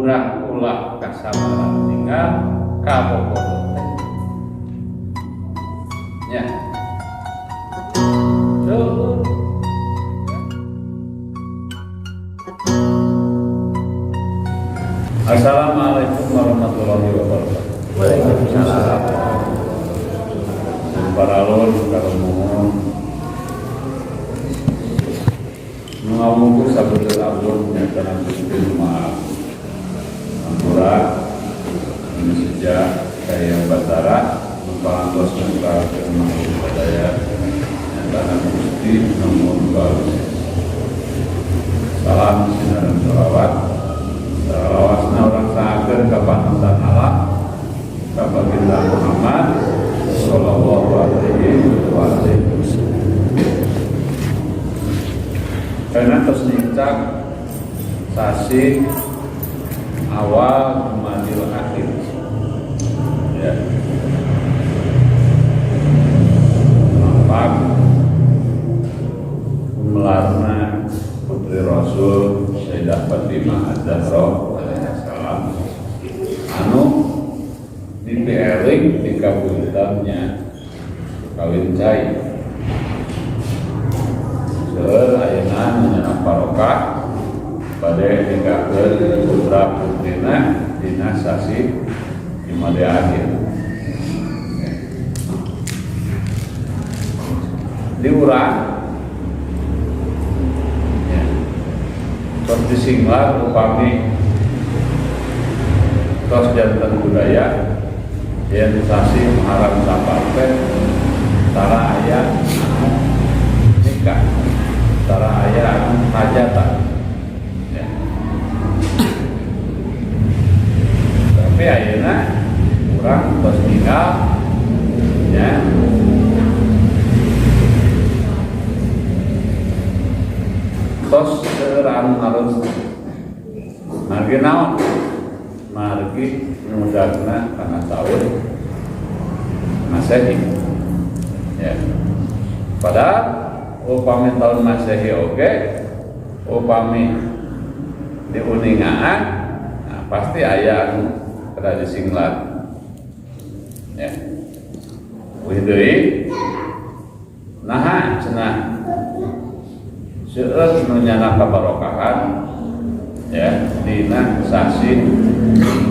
urang ulah kasabaran tinggal kabogoh ya. Assalamualaikum warahmatullahi wabarakatuh. Waalaikumsalam. Para lor kalau mohon mengamuku sabetul abun nyatakan Gusti maaf ampura ini sejak kaya batara mempantos negara kemahir badaya nyatakan Gusti nomor baru salam sinar sholawat salawasna orang sahabat kapanutan Allah kapaginda Muhammad sallallahu alaihi wasallam. Karena terus nincak sasi awal Jumadil akhir ya. Nampak melarna putri Rasul Sayyidah Fatimah Az-Zahra alaihissalam anu dipieling di kabultannya kawin cai seueur ayeuna nyeunah barokah bade ninggalkeun putra putrina dina sasi Jumadil akhir. Diurang ya. Terus disinglar upami tos janten budaya yang sasi Muharram saparte tara aya anu nikah tara aya anu hajatan ya. Tapi ayeuna urang tos nikah ya. Tos anu harus margi naon margi mudahna karena tahun Masehi ya. Padahal upami tahun Masehi oke upami diuningaan nah, pasti aya anu kada disinglat ya. Wideuy naha cenah seueur nu nyana kabarokahan ya dina sasi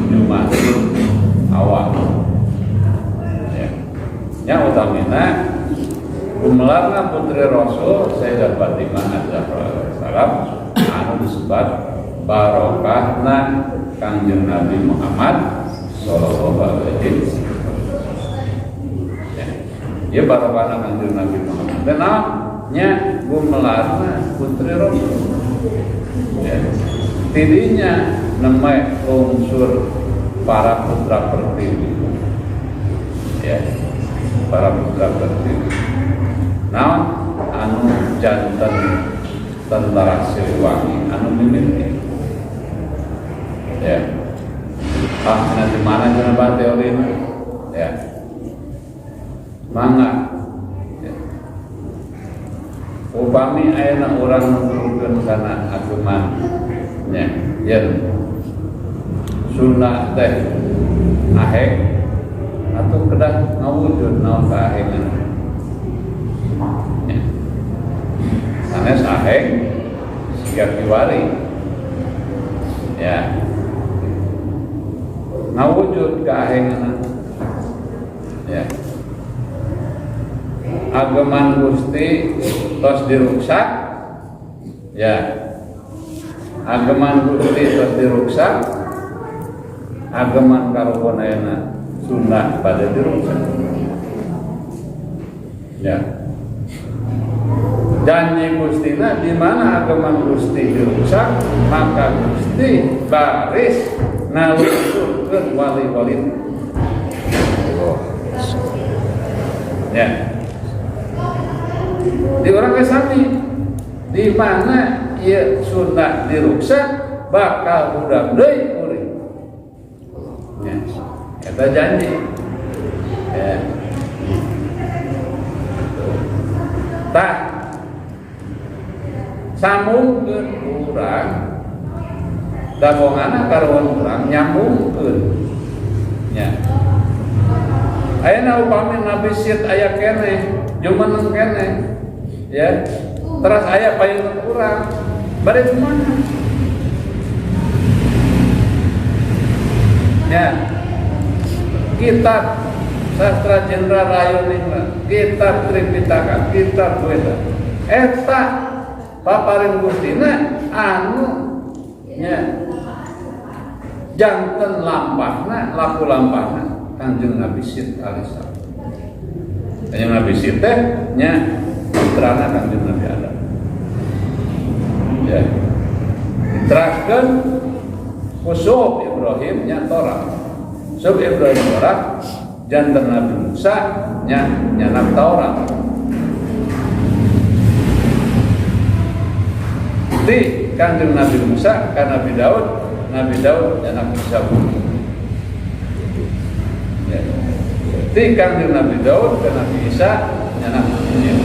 Jumadil awal ya. Nya utamina gumelarna putri Rasul Sayyidah Fatimah Az-Zahra alaihissalam anu disebut barokahna Kangjeng Nabi Muhammad sallallahu alaihi wasallam ya. Ieu barokahna Kangjeng Nabi Muhammad dan nya gumelarna putri Rasul ya. Tidinya nemai unsur para putra pertiwi ya, para putra pertiwi naon anu janten tentara Siliwangi anu mimiti ya. Nanti mana jenabah teori ya mangga ya. Upami ayeuna urang nuturkeun kana ageman nya yen sunnah teh aheng atau kedah ngawujud naon kaahengan ya. Sanes aheng siga kiwari ya ngawujud kaahengan ya. Ageman Gusti tos diruksak ya. Ageman Gusti tos diruksak ageman karuhun ayeuna sunnah pada diruksak ya. Janji Gustina di mana ageman Gusti diruksak maka Gusti baris nalusurkeun wali-wali ya. Di orang kesani di mana ieu sunnah diruksak bakal udang deui kuring ya. Eta janji ya. Tah samungkeun urang dabongana karuan urang nyambungkeun nya. Ayeuna upami Nabi Sid aya keneh, jumeneng keneh. Ya. Terus aya payung urang. Bari kumaha? Ya. Kitab Sastra Jenderal Rayuningna, kitab Tripitaka, kitab Weda. Eta paparing Gustina anu nya janten lampahna, laku lampahna Kanjeng Nabi Sid alaihissalam. Kanjeng Nabi Sid teh nya putrana Kanjeng Nabi Adam. Ya. Diteraskeun kusub Ibrahim nya Torah. Sub Ibrahim Torah janten Nabi Musa nyanak Taurat. Di Kanjeng Nabi Musa ka Nabi Daud nyanak Zabur. Ya. Di Kanjeng Nabi Daud ka Nabi Isa nyanak Injil.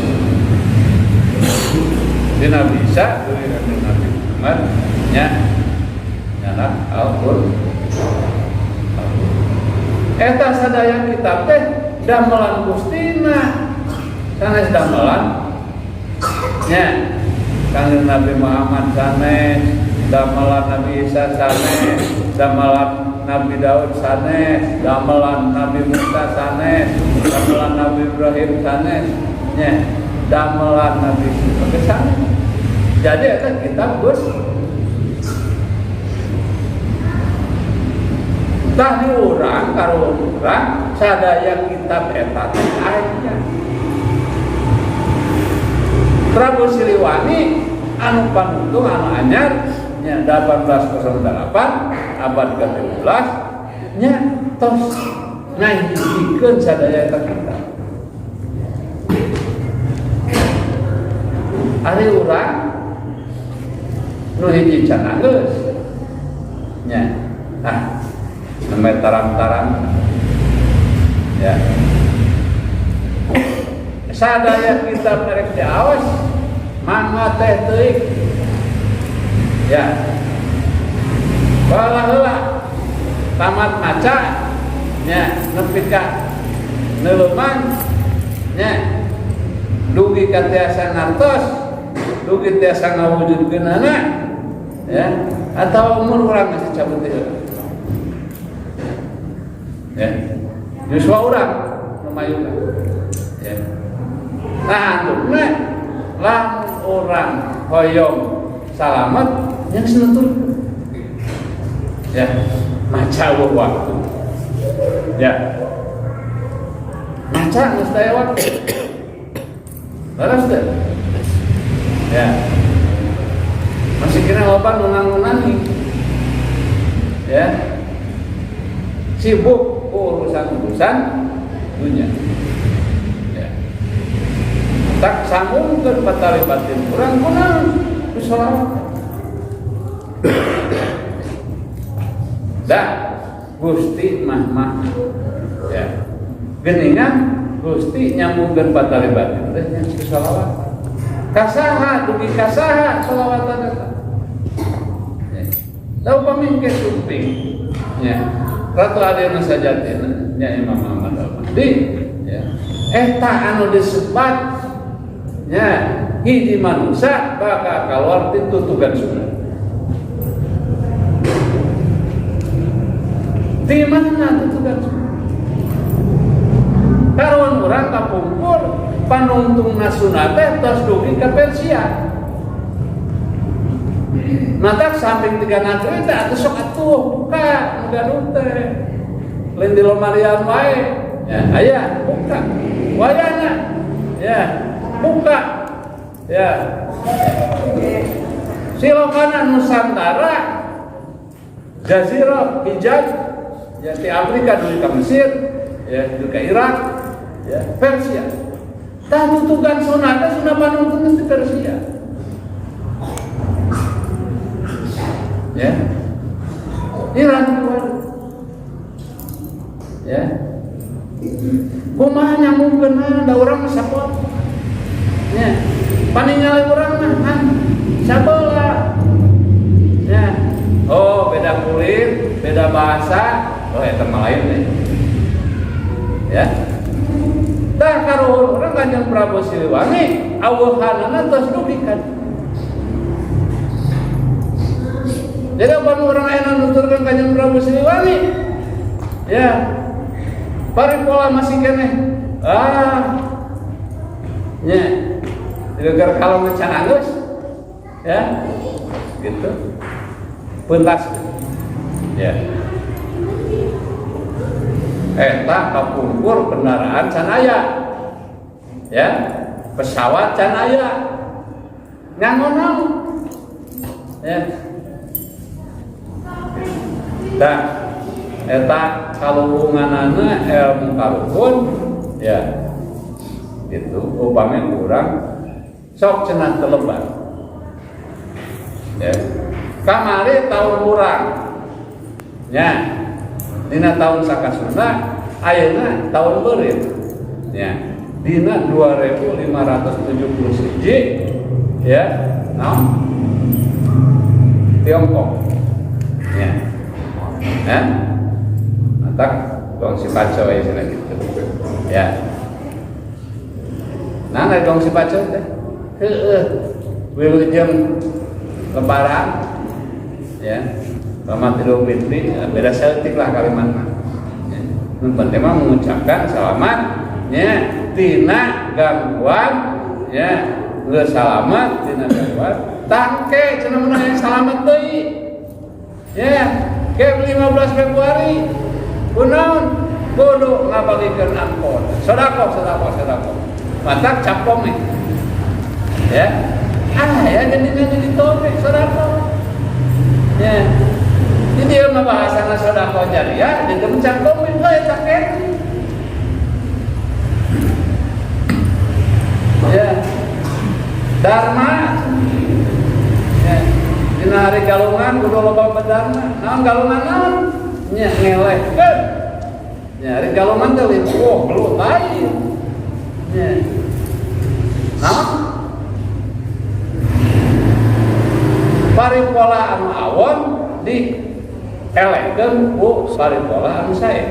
Di Nabi Isa dari Kanjeng Nabi Muhammad nyanak Al-Qur'an. Eta sadaya kitab teh damelan Gustina sanes damelan nya Kanjeng Nabi Muhammad sanes, damelan Nabi Isa sanes, damelan Nabi Daud sanes, damelan Nabi Musa sanes, damelan Nabi Ibrahim sanes nya damelan Nabi Isa sanes. Jadi eta kitab Gus tah diurang karo urang sadaya kitab eta teh aya. Prabu Siliwangi anu panutung anu anyar nya 1808 abad ke-17 nya tos ngahijikeun sadaya eta kitab. Ari urang nu hiji can geus nya namanya tarang-tarang ya sadaya kitab merek diawas mangga teh teuing ya bala heula tamat maca nya nepi ka neuleuman nya dugi ka tiasa ngartos dugi tiasa ngawujudkeunana ya atau umur urang geus cabut heula. Ya, Yuswa urang lumayan. Ya. Nah, antuna lamun urang hoyong salamet yang senutur. Ya, maca waktu. Ya. Maca geus daya waktu. Laras teh. Ya. Masih kira loba nunang-nunangi. Ya. Sibuk urusan dunia. Ya. Tak sambungkeun patali batin urang kunaon bisolawat. Da Gusti mah ya. Geuningan Gusti nyambungkeun patali batin teh nya bisolawat. Kasaha dugi kasaha selawatan eta. Ya. Da upami ke suping ya. Ratu Adena Sajatina nya Imam Ahmad Al-Mahdi ya. Eta anu disebat nya hiji manusia bakal kaluar ti tutugan sunat. Di mana tutugan sunat? Karuan urang kapungkur panungtungna sunat teh tos dugi ka Persia. Mata samping tiga negeri teh atuh sok atuh buka Garut teh. Lain di lomarian wae. Ya, aya buka. Wayana. Ya, buka. Ya. Silokana Nusantara Jazirah Hijaz ya di Afrika dulu ke Mesir, ya dulu ke Irak, ya Persia. Tah tutugan sunatnya sudah panungtun di Persia. Ya, Iran keluar. Ya, kumaha nyambungkeun da urang sapot. Ya, paningali urang mah kan sabeula. Ya, Oh, beda kulit, beda bahasa, oh eta mah lain deh. Ya. Tah karuhun urang Kanjeng Prabu Siliwangi aweuhanana tos dugikan. Jadi apa orang aya nuturkeun Kanjeng Prabu Siliwangi? Ya. Bari pola masih keneh. Nya. Gara-gara kalau ngecan anggeus. Ya. Gitu. Pentas. Ya. Eta kapungkur kendaraan can aya. Ya. Pesawat can aya. Ngangonang. Ya. Dah, eta kaluhunganana ilmu karuhun, ya, itu upami kurang sok cenah telebar, ya, kamari tahun kurang, ya, dina tahun sakasuna, ayeuna tahun beureum, ya, dina 2571, ya, Tiongkok, ya. Matak dong si paco ya sana gitu. Ya. Nah, dong si paco teh. Wilujeng lebaran. Ya. Selamat Idul Fitri, beda setik lah kalimatna. Ya. Nu penting mah mengucapkan selamat nya tina gangguan ya, geus salamet tina gangguan. Tangke cenah meunang salamet deui. Ya. Ke 15 Februari kunaon kudu ngabagikeun ampun sedekah matak capong nih ya ya jadi topik sedekah ya ini dia mah bahasana sedekah jariah jadi capong itu ya caket ya dharma ya dina hari galungan kudu loba bedarna. Naon galungan naon? Nya ngelehkeun. Nya hari galungan teh limpah gelut lain. Nya. Naon? Paripola anu awon di elehkeun ku paripola anu sae.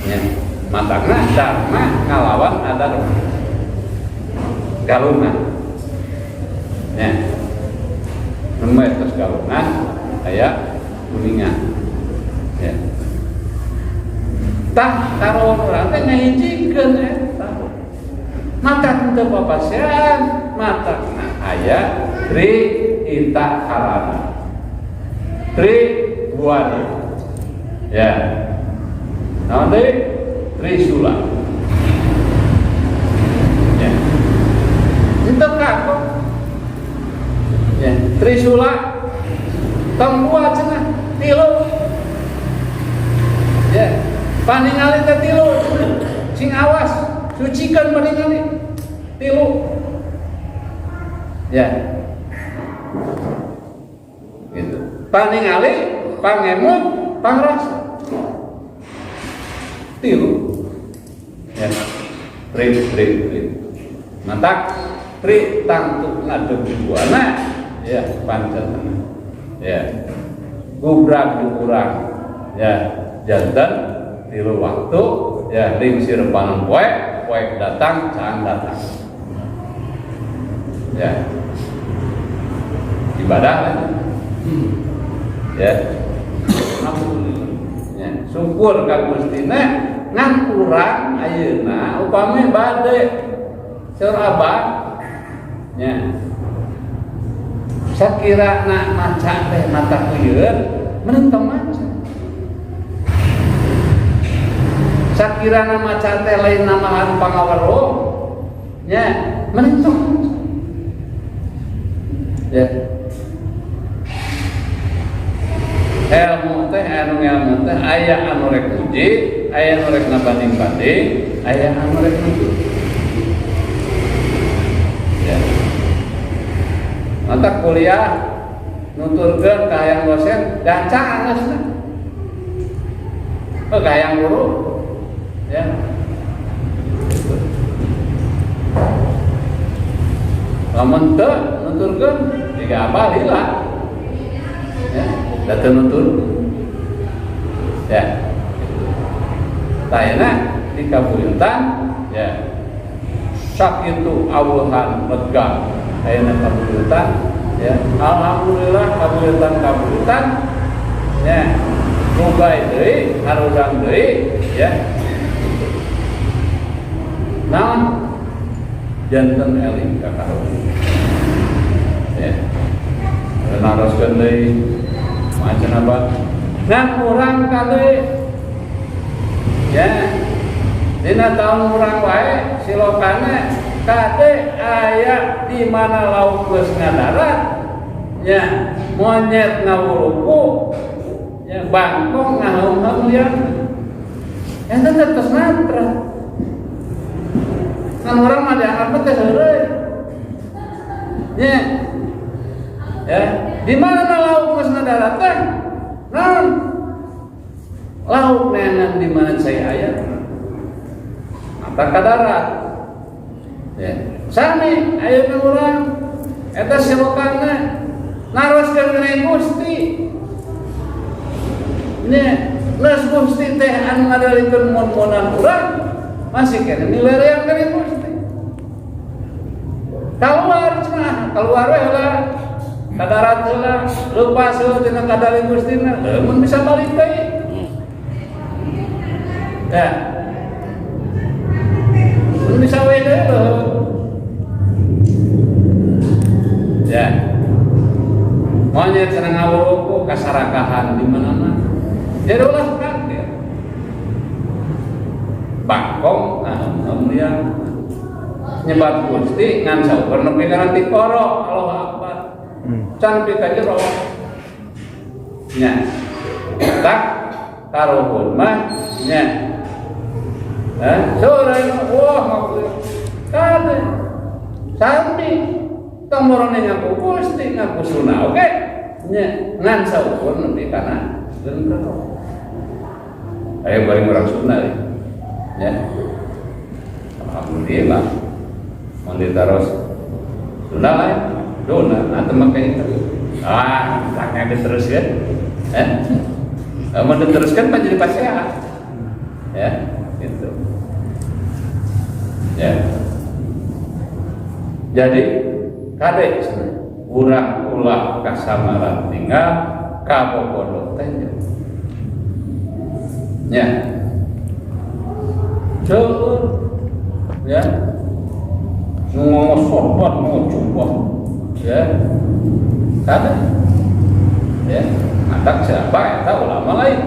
Nya. Matangna dharma ngalawan adarma. Galungan. Nya. Nemeh tos galungan aya kuningan. Ya. Tah karon urang teh ngahijikeun eta. Mata teu papasean, matana aya Tri Ita Harana. Tri Buana. Ya. Naon deui? Trisula. Ya. Henteu kakok. Ya, Trisula tong dua cenah tilu ya paningali teh tilu sing awas sucikeun paningali tilu ya gitu paningali pangemut pangrasa tilu ya tri mantak tri tangtu ngadeg buana ya pancen ya gubrak kurang ya jantan tilu waktu ya lingsir panon poe datang can datang ya ibadah ya ya syukur ka Gustina ngan urang ayeuna upami bade saur abah nya sakira nak maca teh mata kuyeur menentang maca sakira na maca teh lain namahan pangaweruh nya menentang ya ilmu teh ilmu teh aya anu rek uji aya anu rek nabanding-banding aya anu rek nutur ya mata kuliah nuturkeun ka hayang dosen gancang geusna. Ka hayang guru ya. Lamun teu nuturkeun tiga apa lila. Ya. datang nutut ya tayana di kabuyutan ya sakitu awuhan lega tayana kabuyutan ya alhamdulillah kabuyutan ya mugai deui harudang deui ya naon janten eling ka karunya ya naroskeun deui macam apa ngan urang kali ya dina tahun urang wae silokana kade aya di mana lauk geus ngadarat ya monyet ngawuluku ya bangkong ngaheum-heum liar eta teh tos natra kan urang mah dianggap teh heureuy ya di mana lauk geus ngadarat teh naon lauk neangan di mana saya aya mata ka darat ya sami ayeuna urang eta silokana naroskeun deui Gusti nya geus Gusti teh anu ngadalikeun mon-monan urang masih kene nilereang deui Gusti keluar we heula ka darat heula leupas heula tina kadali Gustina mun bisa balik deui ya mun bisa we deui ya monyet cenah ngawuruku kasarakahan di mana-mana jadi ulah kaget bangkong kemudian nyebat Gusti ngan saueur nepi kana ti koro Allahu Akbar can pi ka jero nya tak karuhun mah nya sore wah ngapun kade sami tomorone ngaku Gusti ngaku sunah oke nya ngan saueur nepi kana geuning ayo bari urang sunah ya alhamdulillah mandi taros sunah lah dona nanti makai itu tanya diteruskan mau diteruskan pak jadi pasiat ya gitu ya jadi kadek urang ulah kasamaran tinggal kabogodo tenjo ya jauh ya ngomong sorban ngomong coba ya kada ya matak siapa eta ulama lain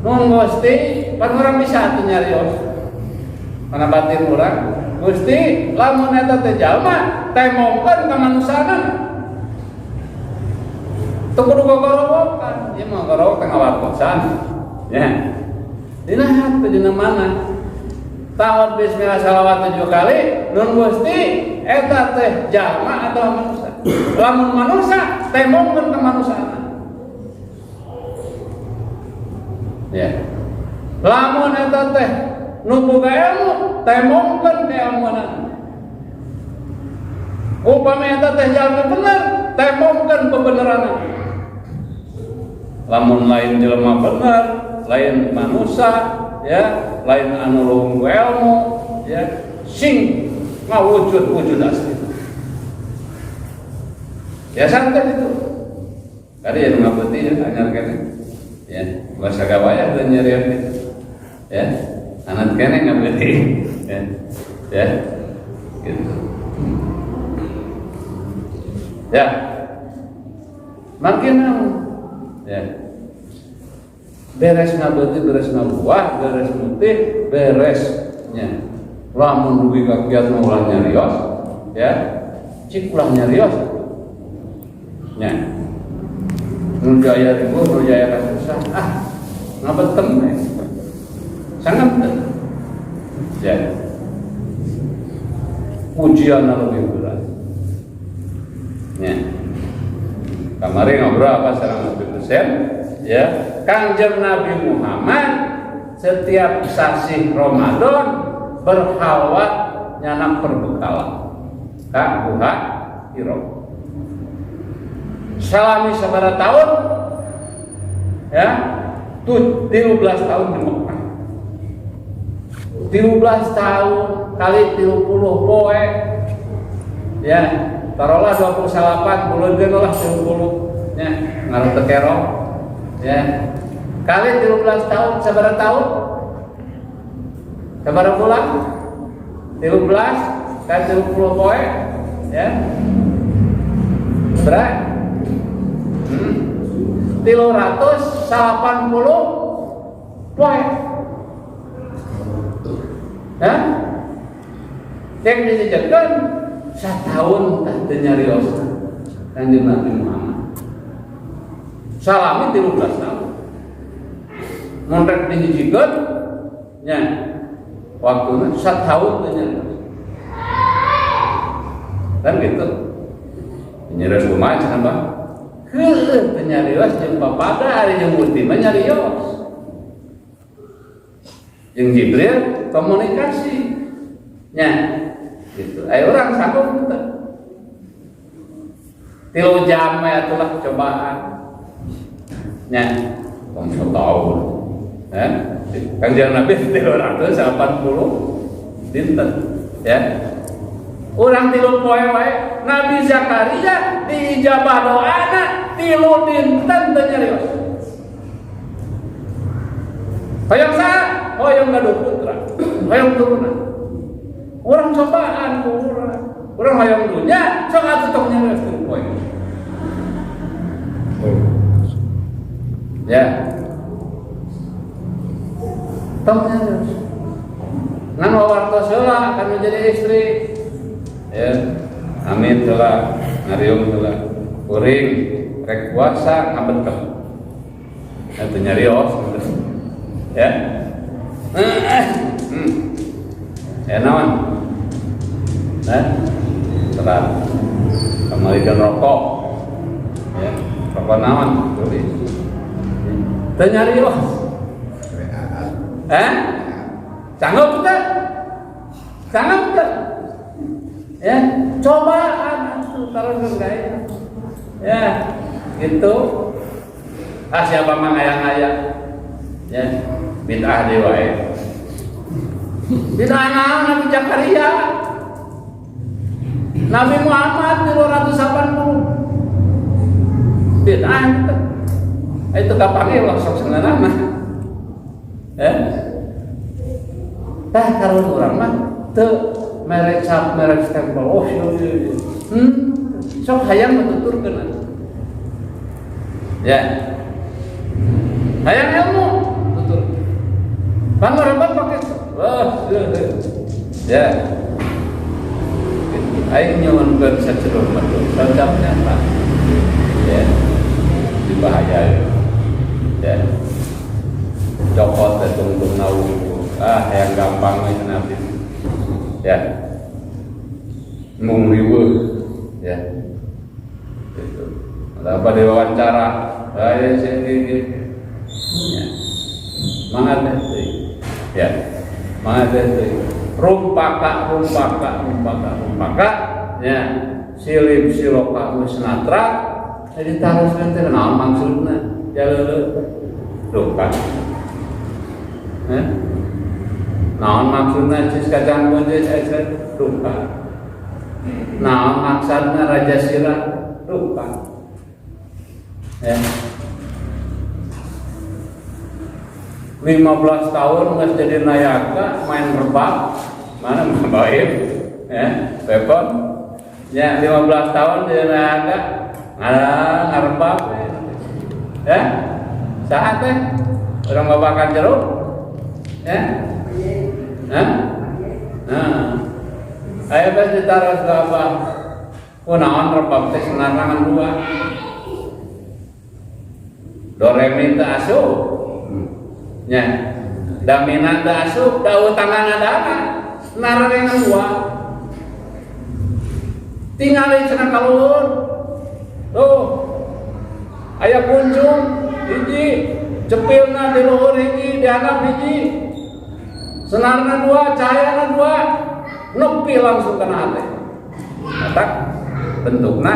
nun Gusti pan urang bisa atuh nyarios kana batin urang Gusti lamun eta teh jalma temongkeun ka manusana teu kudu gogorowokan ieu mah gogorowok teh ngawartosan ya dina hate dina mana tahun bismillah salawat 7 kali nun Gusti eta teh jalma atau manusia lamun manusia temongkeun ka manusana ya lamun eta teh nu boga ilmu temongkeun ka ilmuana upami eta teh jalma bener temongkeun kebenaranna lamun lain jelema bener lain manusia ya lain anu lungguh ilmu ya sing ngawujud asli ya santai itu kali yang ngabeti ya anyar kene ya bahasa gawaya dan nyarian itu ya anak kene ngabeti ya gitu ya makin ya beres ngabeti beres ngabuah beres mutih beresnya lamun dugi kakiat ulah nyarios ya cik ulah nyarios nya nu jaya ribu nu jaya kasusah ngabetem sangat ya ujian lebih berat ya kamari ngobrol apa sareng Nabi Hussein ya Kanjeng Nabi Muhammad setiap sasi Ramadan berhalwat nyanak perbekalan ka Guha Hiro salami sabaraha tahun ya 13 tahun di Mekah. 13 tahun kali 30 poe ya taruhlah 28 bulan lah 30 ya ngaruh tekero ya kali 13 tahun sabar tahun sabar bulan 13 kali 30 poe ya berapa 380 poe ya yang disebutkan setahun tah teu nyarios Kanjeng Nabi Muhammad salami 13 tahun mun rek dihijikeun nya waktuna setahun teu nyarios kan gitu nyarios kumaha cenah Bang heueuh teu nyarios jeung papada ari jeung muti mah nyarios jeung Jibril komunikasi nya gitu. Ayo orang sanggup kita 3 jam ya itulah cobaan nya wong setahun ya Kanjeng Nabi 380 dinten ya urang 3 poe wae Nabi Zakaria diijabah doana 3 dinten teu nyarios hoyong saha hoyong gaduh putra hoyong turunan orang cobaan orang hayang dunya sok atuh tong nyarios teu poe ya tong nyarios ngan wawartos heula kanu jadi istri ya amin heula ngariung heula kuring rek puasa ngabetep atuh nyarios ya ya naon terat kembalikan rokok ya rokok naon tulis teu nyarios sanggup teu ya cobaan atuh taruh gaya ya gitu siapa mang ayang-ayang ya bid'ah dewa ya bid'ah naon Nabi Zakaria Nabi Muhammad 280 bid'ah itu kapange lah sok senana mah ya tah karon urang mah teu merek stempel oh sok hayang nuturkeun ya hayang ilmu tutur pangaraban pakai ya aing nyuwunkeun saceuleuh mah sadapnya Pak ya dibahayai ya cokot teh tungtung naung yang gampang we nabi ya mung riweuh ya gitu apa diwawancara aya sing ya mangat teh ya mangat teh rumpaka ya silip siloka musnatra jadi taroskeun teh naon maksudna jaleureut rumpaka naon maksudna cis kacang bonjes rumpaka naon maksudna raja sirah rumpaka ya 15 tahun nggak jadi nayaka main rebab mana baik ya pepon ya 15 tahun jadi nayaka ngarebab ya saat teh orang babakan jeruk ya ayo bes ditaruh ke apa kunaon rebab teh senarangan dua do re mi teu asup nya daminan teu asup da utangan adana narangan dua tingali cenah kaluhur tuh aya kunjung hiji cepilna di luhur hiji dianggap hiji senarna dua cahayana dua nepi langsung kana hate matak bentukna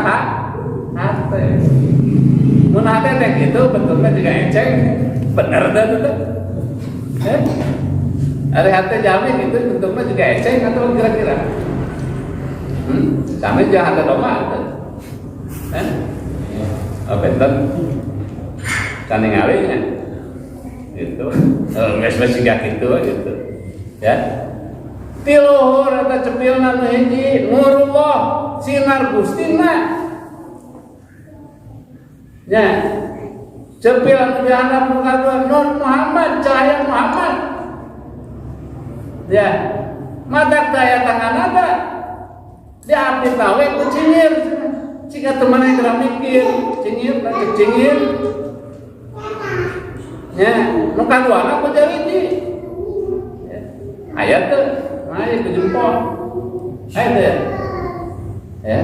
hate mun hate teh gitu bentuknya juga eceng bener dah tuh ada hati jamin gitu bentuknya juga eceng atau kira-kira jamin jangan ada doma benten kan ngalinya gitu nges juga gitu ya tiluhur eta cepilna nu hiji nurullah sinar gustina nya cepil anu dihandap nu kadua Nur Muhammad cahaya Muhammad ya madak daya tangan ada di abdi tawe ku cingir jika teman yang gerak mikir cingir ya nu kadua aku jariji ayat tuh ayat ke jempol ayat ya ya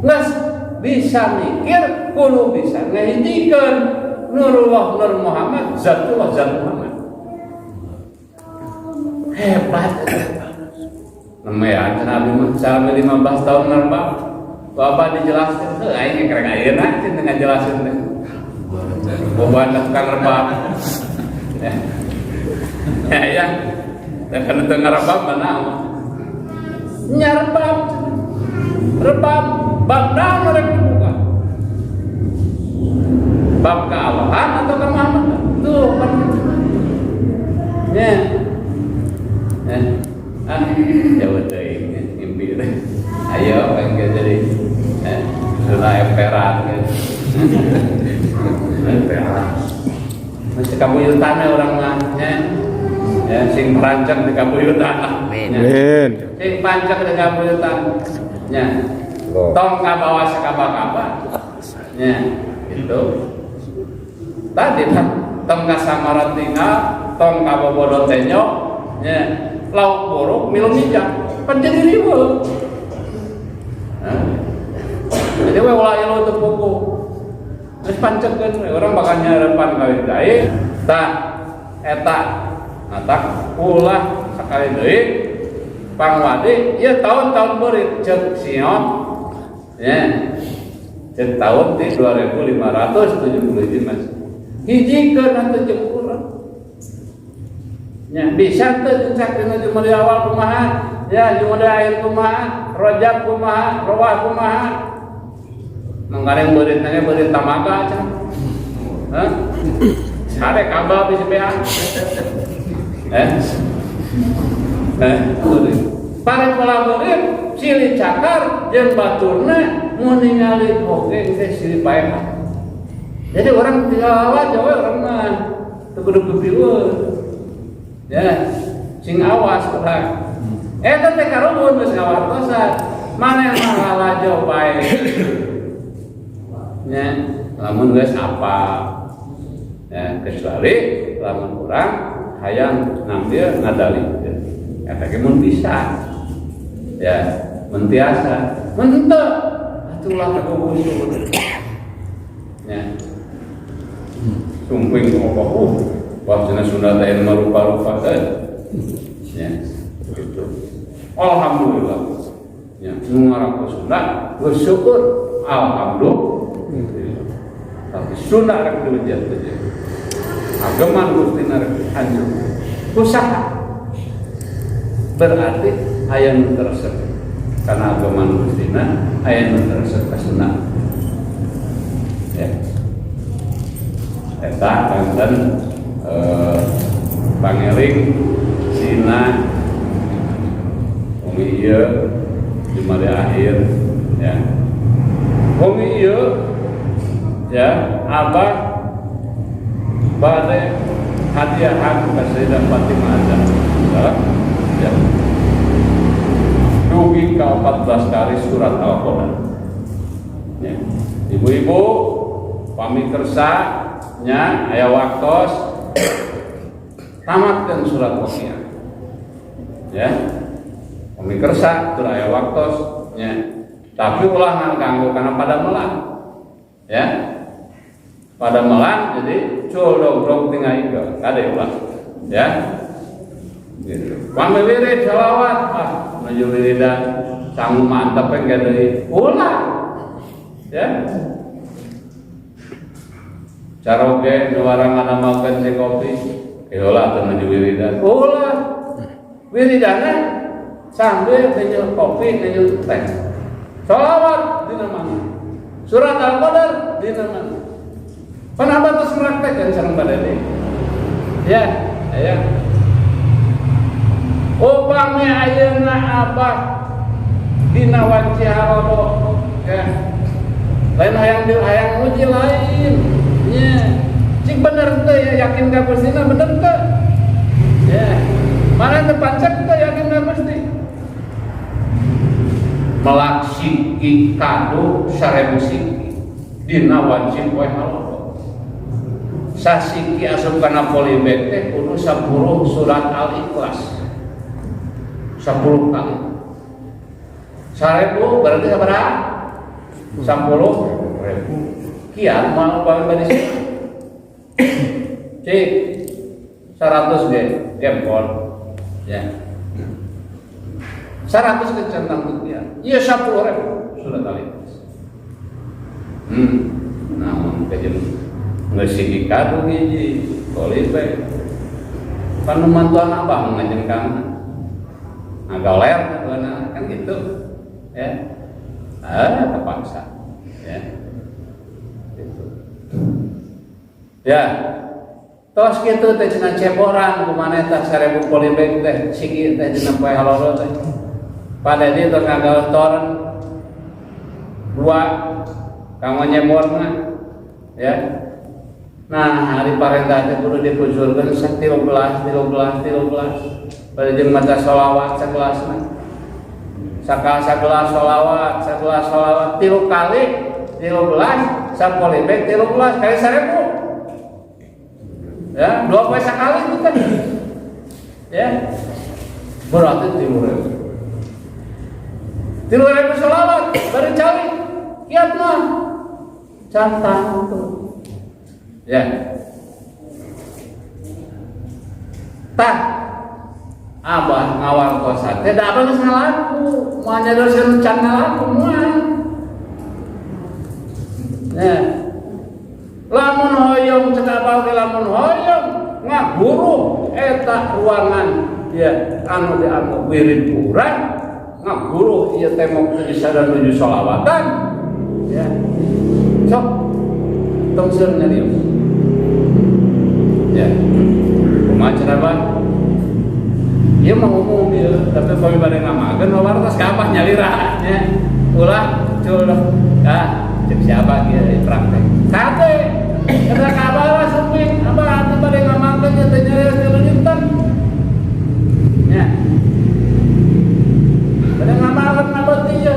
nggak bisa mikir kudu bisa ngehijikeun Nurullah Nur Muhammad Zatullah Zat Muhammad hebat namanya Nabi Muhammad 15 tahun ngerbak Bapak dijelaskan tuh aing kereng ayeuna cin dengan jelasin teh boban tukang rebab ya dan kan itu ngerebab mana nyerebab rebab bab naon mereka dibuka bab kealahan atau ke Muhammad tuh kan ya jauh dari mimpi ayo pengen jadi sudah emperan emperan masih kabuyutan orang mah ya sing perancang di kabuyutan amin sing pancak di kabuyutan nya tong kabawa sakaba-kaba nya gitu tadi kan tong kasamaran tinggal tong kabobodo tenyo nya lauk buruk milu mijak penjadi ribu jadi we ulah ilo teu puku geus pancekeun orang bakal nyarepan kawin dae tah eta atak ulah sakali deui pangwadi ieu tahun-tahun beurit ceuk siot ya ceuk tahun di 2570 Mas hijikeun atuh jeung urang nya bisa teu sakrina jeung di awal kumaha ya jeung di akhir kumaha rojab kumaha rawah kumaha mangkareng beurit nanya beurit tamaga cenah hah sare kabel bisa bean para pelaburin silih cakar jeung baturna mau ningali oge teh silih paehan jadi orang tinggal awas we orang mah teu kudu kepieueun ya sing awas urang eta teh karumun geus ngawartosan maneh mah ngalajo bae nya lamun geus apa ya kecuali lamun urang hayang ngambil ngadali eta ge mun bisa ya mentiasa henteu atulah kudu ya sumping ngopo wajana Sunda teh marupa-rupa teh ya gitu alhamdulillah ya nu ngaranna Sunda bersyukur alhamdulillah tapi Sunda rek diujian agama Gusti rek hancur usaha berarti aya nu teresep karena agama Gusti aya nu teresep ka Sunda ya eta kanten pangeling Sina umi ieu di mari akhir ya umi ieu ya abah bade hadiahan ka Sayyidah Fatimah Zahra ya dugi ka 14 kali surat Al-Qur'an ya ibu-ibu pamikersa nya aya waktos tamatkeun surat Waqiah ya pamikersa teu aya waktos nya tapi ulah nganggo kana pada melang ya pada melang jadi codog tinggal ieu kade ulah ya gitu pamilirit selawat nuju wiridan sanggup mantep engke deui ulah ya caroge nu warang ngamalkeun si kopi heula teu nuju wiridan ulah wiridana sambil nuju kopi nuju teh sholawat dina mana surat al-qadar dina mana panaba terus praktekkeun sareng badade ya aya upami ayeuna abah dina wanci harodo ya lain hayang uji lain ya cik bener teh ya yakin ka Gustina bener teh ya mana teu pancet teh yakin ka Gusti melak siki kado 1000 siki dina wanci poe harodo sasiki asup kana polybag teh kudu 10 surat al-ikhlas 10 kali 1000 berarti sabaraha 10.000 kian mau bagi cik 100 ge gempol ya 100 kecentang rupiah iya 10.000 sudah kali namun kejem ngesiki kado hiji kolipe kan mantuan abah ngajengkan ngagoler kan gitu ya terpaksa ya gitu ya tos kitu teh cenah ceboran kumaneh tah 1000 polybag teh siki teh dina poe haloro teh pada dia teh ngagawe toren 2 kanggo nyeborna ya nah hari parentah teh kudu dikucurkeun 13 pada jeung maca sholawat sakelasna sakelas sholawat 3 kali 13 sapolibek 13 kali 1000 ya 2 poe sakali itu kan ya berarti 3.000 sholawat bari cali kiat mah cantang itu ya tah abah ngawal kosan teh da abah geus ngalaku moal nyadoskeun can ngalaku moal ya lamun hoyong cek abah ge lamun hoyong ngaguru eta ruangan ya anu dianggap wirid kurang ngaguru ieu temok teu disada nuju sholawatan ya sok tong seueur nyarios ya kumaha cenah ieu mah umum ieu tapi kami bade ngamakeun wartos ka abah nyalira nya ulah cul cek siapa kieu praktek kate kada ka abah lah suping abah atuh bade ngamakeun nya teh nyarios tilu dinten nya bade ngamakeun abah teh ya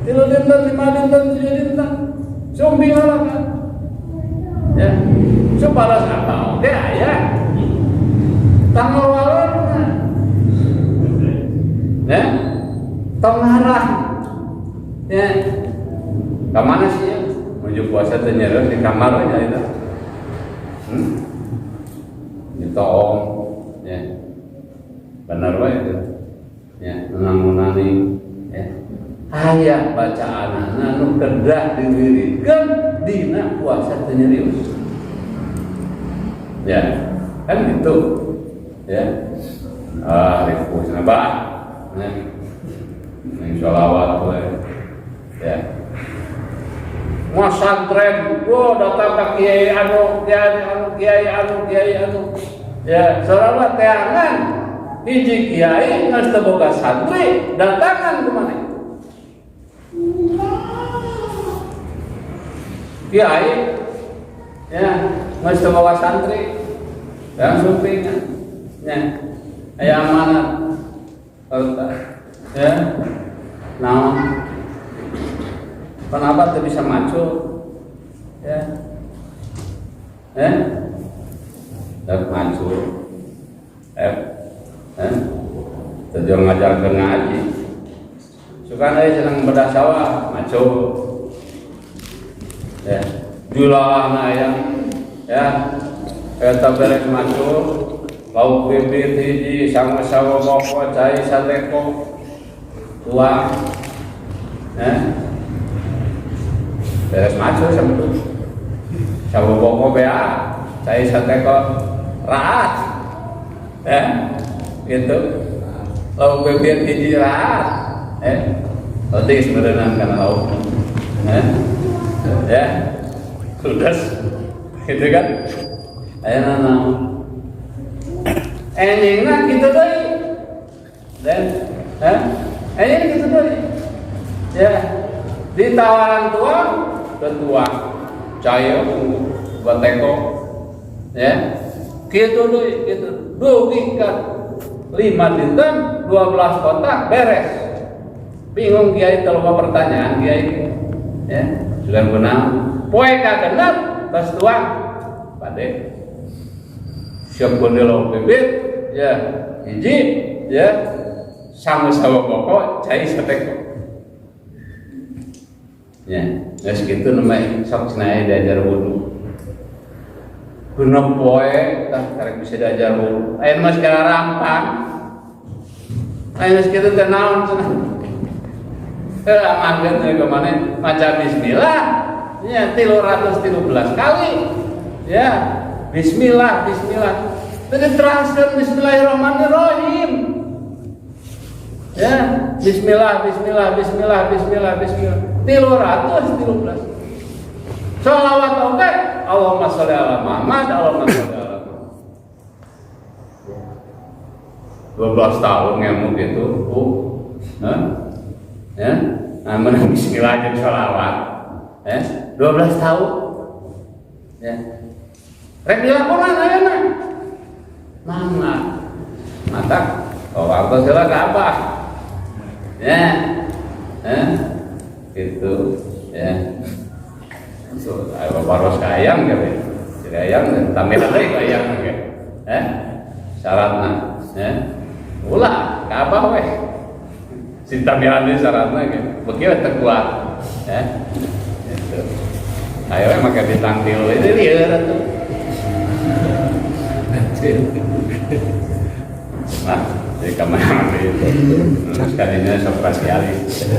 3 dinten 5 dinten 7 dinten sumping heula kan ya supaya apa oke aya tanggal walorna ya tong ngarah ya ka mana sih ya menuju puasa teh nyereus di kamar we nya eta ditong ya bener we itu ya ngangunani ya aya bacaanana nu kedah diwiridkeun dina puasa teh nyerius ya kan gitu ya rifus nabah nih sholawat we ya masantren datang ka kiai anu ya sholawat teangan hiji kiai geus teu boga santri datangan kumaneh kiai ya geus teu boga santri yang supingnya ya aya amanat ya nah kenapa tuh bisa maco ya maco tujuan ngajar ke ngaji suka nih senang bedah sawah maco ya jualan ayam ya kita beres maco lauk bibit hiji sama sawo boko cai sateko tua beres maco sama saboboko bea cai sateko raat gitu lauk bebek hiji raat otis berenang karena lauk ya ludes gitu kan ayo nana eningna gitu deui dan eningna gitu deui ya ditawaran tuang ketua caya buat teko ya gitu deui gitu dugi kan 5 dinten 12 kotak beres bingung kiai teu loba pertanyaan kiai ya sudah benar poe kagenep tos tuang pade siap gondelo bibit ya hiji ya sama pokok cai sateko ya geus kitu namanya sok cenah diajar wudu guna poe tah karek bisa diajar wudu aya mah segala rampang aya geus kitu teh naon cenah amageun ke mana maca bismillah ya 313 kali ya bismillah tadi teraskeun bismillahirrahmanirrahim ya bismillah 313 sholawat oke Allahumma sholli ala Muhammad Allahumma sholli ala Muhammad 12 tahun ngemu gitu ya menang bismillah jeung sholawat 12 tahun ya rek dilakonan ayeuna mangga mata waktu sila ka Abah ya gitu ya so ayo baros ka ayam ge jadi ayam tambahan deui ka ayam ge syaratna ulah ka Abah we si tambahan deui syaratna ge beuki teh kuat gitu ayo make ditangtil itu lieur atuh nah, jadi kamar itu sekalinya spesialis.